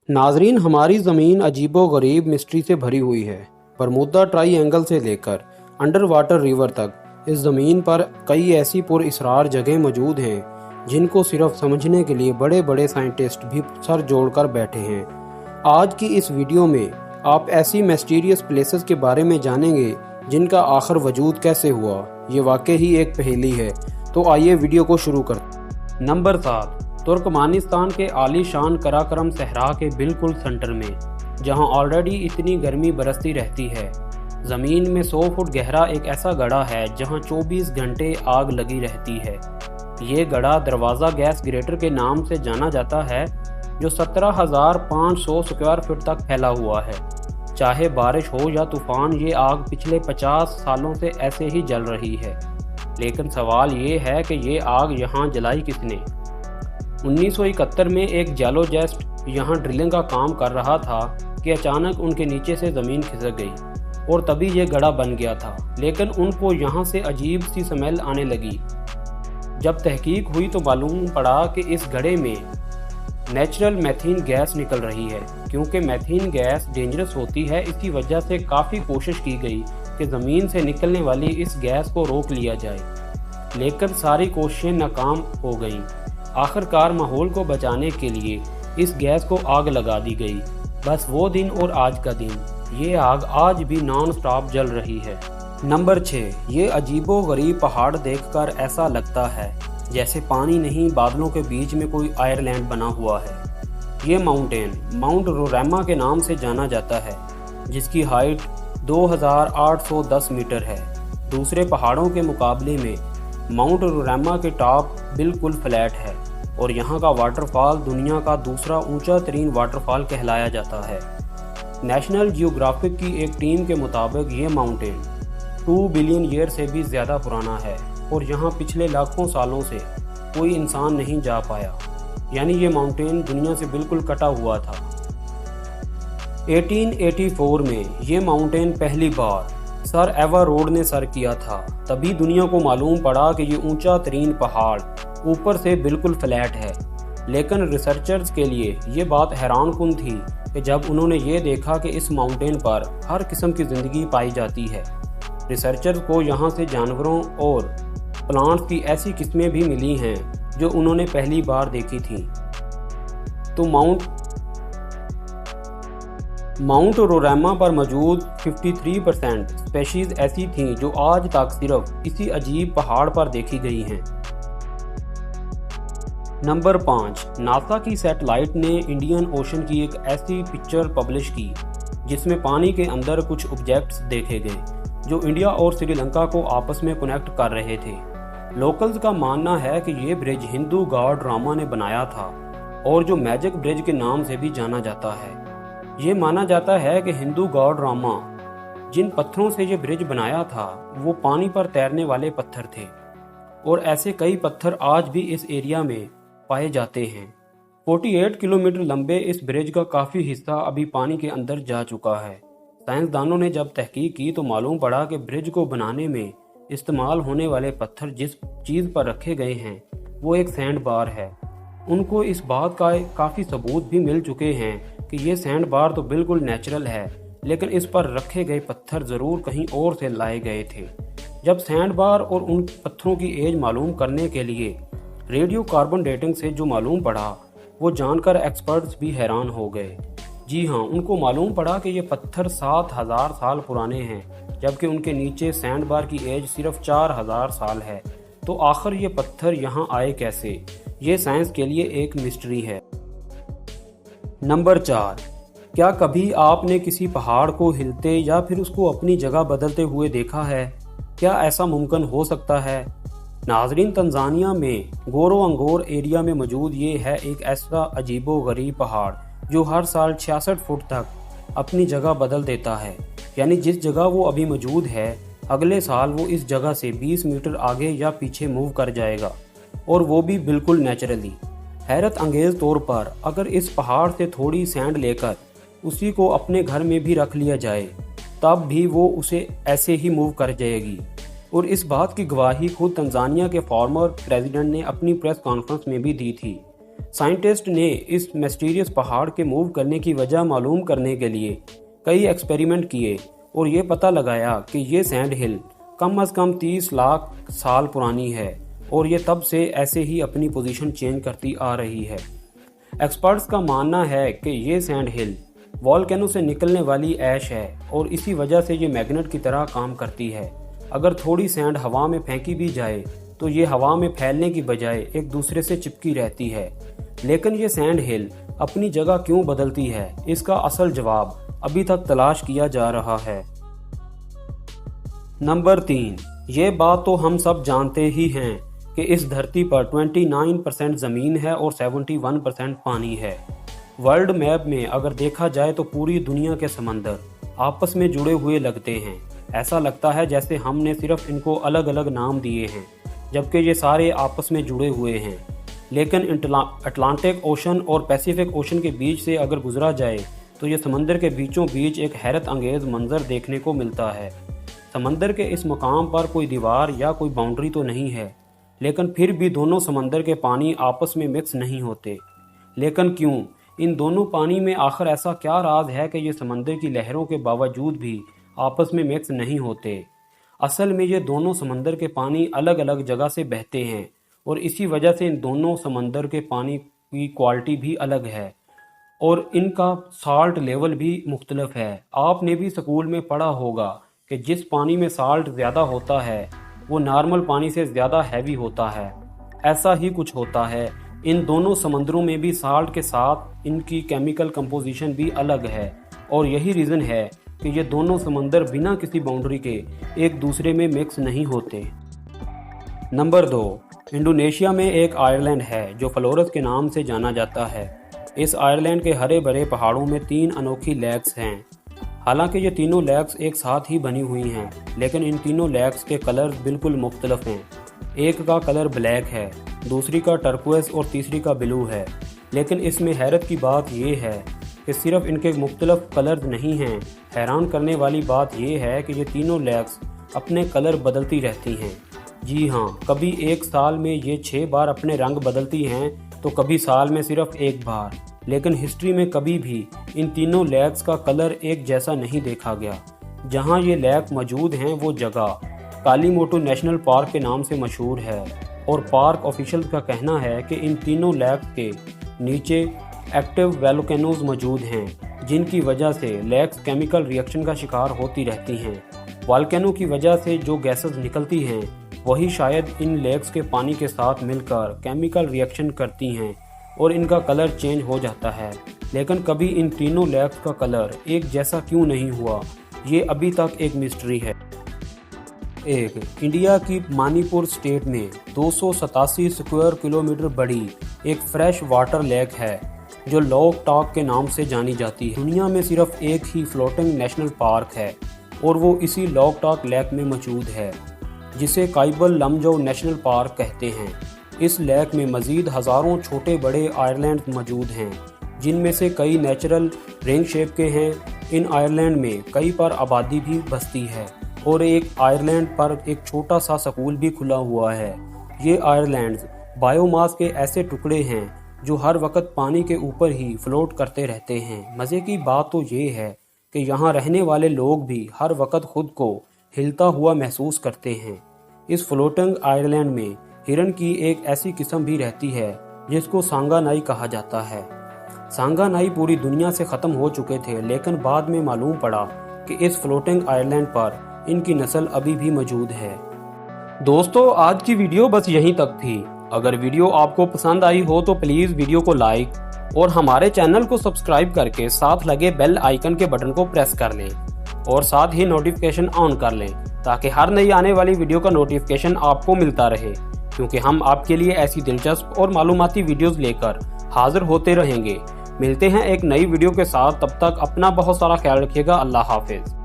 नाजरीन, हमारी ज़मीन अजीबो गरीब मिस्ट्री से भरी हुई है। बरमूदा ट्राई से लेकर अंडर वाटर रिवर तक इस ज़मीन पर कई ऐसी पुरअसरार जगह मौजूद हैं जिनको सिर्फ समझने के लिए बड़े बड़े साइंटिस्ट भी सर जोड़कर बैठे हैं। आज की इस वीडियो में आप ऐसी मिस्टीरियस प्लेसेस के बारे में जानेंगे जिनका आखिर वजूद कैसे हुआ। ये वाकई ही एक पहेली है। तो आइए वीडियो को शुरू करते। नंबर 7, तुर्कमानिस्तान के आलीशान कराकरम सहरा के बिल्कुल सेंटर में, जहां ऑलरेडी इतनी गर्मी बरसती रहती है। ज़मीन में 100 फुट गहरा एक ऐसा गड्ढा है जहां 24 घंटे आग लगी रहती है। ये गड्ढा दरवाज़ा गैस ग्रेटर के नाम से जाना जाता है, जो 17,500 स्क्वायर फीट तक फैला हुआ है। चाहे बारिश हो या तूफान, ये आग पिछले 50 सालों से ऐसे ही जल रही है। लेकिन सवाल ये है कि ये आग यहाँ जलाई किसने। 1971 में एक जियोलॉजिस्ट यहाँ ड्रिलिंग का काम कर रहा था कि अचानक उनके नीचे से ज़मीन खिसक गई और तभी ये गड्ढा बन गया था। लेकिन उनको यहाँ से अजीब सी स्मेल आने लगी। जब तहकीक हुई तो मालूम पड़ा कि इस गड्ढे में नेचुरल मीथेन गैस निकल रही है। क्योंकि मीथेन गैस डेंजरस होती है, इसकी वजह से काफ़ी कोशिश की गई कि ज़मीन से निकलने वाली इस गैस को रोक लिया जाए, लेकिन सारी कोशिशें नाकाम हो गईं। आखिरकार माहौल को बचाने के लिए इस गैस को आग लगा दी गई। बस वो दिन और आज का दिन, ये आग आज भी नॉन स्टॉप जल रही है। नंबर 6, ये अजीबो गरीब पहाड़ देखकर ऐसा लगता है जैसे पानी नहीं, बादलों के बीच में कोई आयरलैंड बना हुआ है। ये माउंटेन माउंट रोरामा के नाम से जाना जाता है, जिसकी हाइट 2810 मीटर है। दूसरे पहाड़ों के मुकाबले में माउंट रोरामा के टॉप बिल्कुल फ्लैट है और यहाँ का वाटरफॉल दुनिया का दूसरा ऊंचा तरीन वाटरफॉल कहलाया जाता है। नेशनल जियोग्राफिक की एक टीम के मुताबिक ये माउंटेन 2 बिलियन ईयर से भी ज़्यादा पुराना है और यहाँ पिछले लाखों सालों से कोई इंसान नहीं जा पाया। यानी ये माउंटेन दुनिया से बिल्कुल कटा हुआ था। 1884 में ये माउंटेन पहली बार सर एवरोड ने सर किया था। तभी दुनिया को मालूम पड़ा कि ये ऊंचा तरीन पहाड़ ऊपर से बिल्कुल फ्लैट है। लेकिन रिसर्चर्स के लिए ये बात हैरानकुन थी कि जब उन्होंने ये देखा कि इस माउंटेन पर हर किस्म की ज़िंदगी पाई जाती है। रिसर्चर्स को यहाँ से जानवरों और प्लांट्स की ऐसी किस्में भी मिली हैं जो उन्होंने पहली बार देखी थी। तो माउंट रोरामा पर मौजूद 53% स्पेशीज ऐसी थीं जो आज तक सिर्फ इसी अजीब पहाड़ पर देखी गई हैं। नंबर 5, नासा की सैटेलाइट ने इंडियन ओशन की एक ऐसी पिक्चर पब्लिश की जिसमें पानी के अंदर कुछ ऑब्जेक्ट्स देखे गए जो इंडिया और श्रीलंका को आपस में कनेक्ट कर रहे थे। लोकल्स का मानना है कि ये ब्रिज हिंदू गॉड रामा ने बनाया था और जो मैजिक ब्रिज के नाम से भी जाना जाता है। ये माना जाता है कि हिंदू गॉड रामा जिन पत्थरों से ये ब्रिज बनाया था वो पानी पर तैरने वाले पत्थर थे और ऐसे कई पत्थर आज भी इस एरिया में पाए जाते हैं। 48 किलोमीटर लंबे इस ब्रिज का काफ़ी हिस्सा अभी पानी के अंदर जा चुका है। साइंसदानों ने जब तहकीक की तो मालूम पड़ा कि ब्रिज को बनाने में इस्तेमाल होने वाले पत्थर जिस चीज़ पर रखे गए हैं वो एक सैंड बार है। उनको इस बात का काफ़ी सबूत भी मिल चुके हैं कि ये सैंड बार तो बिल्कुल नेचुरल है, लेकिन इस पर रखे गए पत्थर ज़रूर कहीं और से लाए गए थे। जब सैंड बार और उन पत्थरों की एज मालूम करने के लिए रेडियो कार्बन डेटिंग से जो मालूम पड़ा, वो जानकर एक्सपर्ट्स भी हैरान हो गए। जी हाँ, उनको मालूम पड़ा कि ये पत्थर 7,000 साल पुराने हैं, जबकि उनके नीचे सैंड बार की एज सिर्फ 4,000 साल है। तो आखिर ये पत्थर यहाँ आए कैसे, ये साइंस के लिए एक मिस्ट्री है। नंबर 4, क्या कभी आपने किसी पहाड़ को हिलते या फिर उसको अपनी जगह बदलते हुए देखा है? क्या ऐसा मुमकिन हो सकता है? नाजरीन, तंजानिया में गोरोअंगोर एरिया में मौजूद ये है एक ऐसा अजीबो गरीब पहाड़ जो हर साल 66 फुट तक अपनी जगह बदल देता है। यानी जिस जगह वो अभी मौजूद है, अगले साल वो इस जगह से 20 मीटर आगे या पीछे मूव कर जाएगा, और वो भी बिल्कुल नेचुरली। हैरत अंगेज़ तौर पर अगर इस पहाड़ से थोड़ी सैंड लेकर उसी को अपने घर में भी रख लिया जाए, तब भी वो उसे ऐसे ही मूव कर जाएगी। और इस बात की गवाही खुद तंजानिया के फॉर्मर प्रेसिडेंट ने अपनी प्रेस कॉन्फ्रेंस में भी दी थी। साइंटिस्ट ने इस मिस्टीरियस पहाड़ के मूव करने की वजह मालूम करने के लिए कई एक्सपेरिमेंट किए और ये पता लगाया कि ये सैंड हिल कम से कम 30 लाख साल पुरानी है और ये तब से ऐसे ही अपनी पोजीशन चेंज करती आ रही है। एक्सपर्ट्स का मानना है कि ये सैंड हिल वॉल्केनो से निकलने वाली ऐश है और इसी वजह से ये मैग्नेट की तरह काम करती है। अगर थोड़ी सैंड हवा में फेंकी भी जाए तो ये हवा में फैलने की बजाय एक दूसरे से चिपकी रहती है। लेकिन ये सैंड हिल अपनी जगह क्यों बदलती है, इसका असल जवाब अभी तक तलाश किया जा रहा है। नंबर 3, ये बात तो हम सब जानते ही हैं कि इस धरती पर 29% ज़मीन है और 71% पानी है। वर्ल्ड मैप में अगर देखा जाए तो पूरी दुनिया के समंदर आपस में जुड़े हुए लगते हैं। ऐसा लगता है जैसे हमने सिर्फ इनको अलग अलग नाम दिए हैं, जबकि ये सारे आपस में जुड़े हुए हैं। लेकिन अटलांटिक ओशन और पैसिफिक ओशन के बीच से अगर गुजरा जाए तो ये समंदर के बीचों बीच एक हैरत अंगेज़ मंजर देखने को मिलता है। समंदर के इस मुकाम पर कोई दीवार या कोई बाउंड्री तो नहीं है, लेकिन फिर भी दोनों समंदर के पानी आपस में मिक्स नहीं होते। लेकिन क्यों? इन दोनों पानी में आखिर ऐसा क्या राज है कि ये समंदर की लहरों के बावजूद भी आपस में मिक्स नहीं होते? असल में ये दोनों समंदर के पानी अलग अलग जगह से बहते हैं और इसी वजह से इन दोनों समंदर के पानी की क्वालिटी भी अलग है और इनका साल्ट लेवल भी मुख्तलिफ है। आपने भी स्कूल में पढ़ा होगा कि जिस पानी में साल्ट ज़्यादा होता है वो नॉर्मल पानी से ज़्यादा हैवी होता है। ऐसा ही कुछ होता है इन दोनों समंदरों में भी। साल्ट के साथ इनकी केमिकल कंपोजिशन भी अलग है और यही रीज़न है कि ये दोनों समंदर बिना किसी बाउंड्री के एक दूसरे में मिक्स नहीं होते। नंबर 2, इंडोनेशिया में एक आइलैंड है जो फ्लोरस के नाम से जाना जाता है। इस आइलैंड के हरे भरे पहाड़ों में 3 अनोखी लेक्स हैं। हालांकि ये तीनों लेक्स एक साथ ही बनी हुई हैं, लेकिन इन तीनों लेक्स के कलर बिल्कुल मुख्तलिफ हैं। एक का कलर ब्लैक है, दूसरी का टर्कोइज और तीसरी का ब्लू है। लेकिन इसमें हैरत की बात यह है कि सिर्फ इनके मुख्तलिफ कलर नहीं हैं, हैरान करने वाली बात यह है कि ये तीनों लेक्स अपने कलर बदलती रहती हैं। जी हाँ, कभी एक साल में ये 6 बार अपने रंग बदलती हैं तो कभी साल में सिर्फ 1 बार। लेकिन हिस्ट्री में कभी भी इन तीनों लेक्स का कलर एक जैसा नहीं देखा गया। जहाँ ये लेक मौजूद हैं वो जगह कालीमोटो नेशनल पार्क के नाम से मशहूर है और पार्क ऑफिशियल का कहना है कि इन तीनों लेक के नीचे एक्टिव वोल्केनोज मौजूद हैं, जिनकी वजह से लेक्स केमिकल रिएक्शन का शिकार होती रहती हैं। वोल्केनो की वजह से जो गैसेस निकलती हैं वही शायद इन लेक्स के पानी के साथ मिलकर केमिकल रिएक्शन करती हैं और इनका कलर चेंज हो जाता है। लेकिन कभी इन तीनों लेक्स का कलर एक जैसा क्यों नहीं हुआ, ये अभी तक एक मिस्ट्री है। इंडिया की मणिपुर स्टेट में 287 स्क्वायर किलोमीटर बड़ी एक फ्रेश वाटर लेक है जो लोकटॉक के नाम से जानी जाती है। दुनिया में सिर्फ एक ही फ्लोटिंग नेशनल पार्क है और वो इसी लोकटॉक लेक में मौजूद है, जिसे काइबल लमजो नेशनल पार्क कहते हैं। इस लेक में मज़ीद हज़ारों छोटे बड़े आइलैंड मौजूद हैं, जिनमें से कई नेचुरल रिंग शेप के हैं। इन आइलैंड में कई पर आबादी भी बसती है और एक आइलैंड पर एक छोटा सा स्कूल भी खुला हुआ है। ये आइलैंड्स बायोमास के ऐसे टुकड़े हैं जो हर वक्त पानी के ऊपर ही फ्लोट करते रहते हैं। मज़े की बात तो ये है कि यहाँ रहने वाले लोग भी हर वक्त खुद को हिलता हुआ महसूस करते हैं। इस फ्लोटिंग आइलैंड में हिरन की एक ऐसी किस्म भी रहती है जिसको सांगानाई कहा जाता है। सांगानाई पूरी दुनिया से ख़त्म हो चुके थे, लेकिन बाद में मालूम पड़ा कि इस फ्लोटिंग आइलैंड पर इनकी नस्ल अभी भी मौजूद है। दोस्तों, आज की वीडियो बस यहीं तक थी। अगर वीडियो आपको पसंद आई हो तो प्लीज़ वीडियो को लाइक और हमारे चैनल को सब्सक्राइब करके साथ लगे बेल आइकन के बटन को प्रेस कर लें और साथ ही नोटिफिकेशन ऑन कर लें, ताकि हर नई आने वाली वीडियो का नोटिफिकेशन आपको मिलता रहे, क्योंकि हम आपके लिए ऐसी दिलचस्प और मालूमाती वीडियोस लेकर हाजिर होते रहेंगे। मिलते हैं एक नई वीडियो के साथ, तब तक अपना बहुत सारा ख्याल रखिएगा। अल्लाह हाफिज।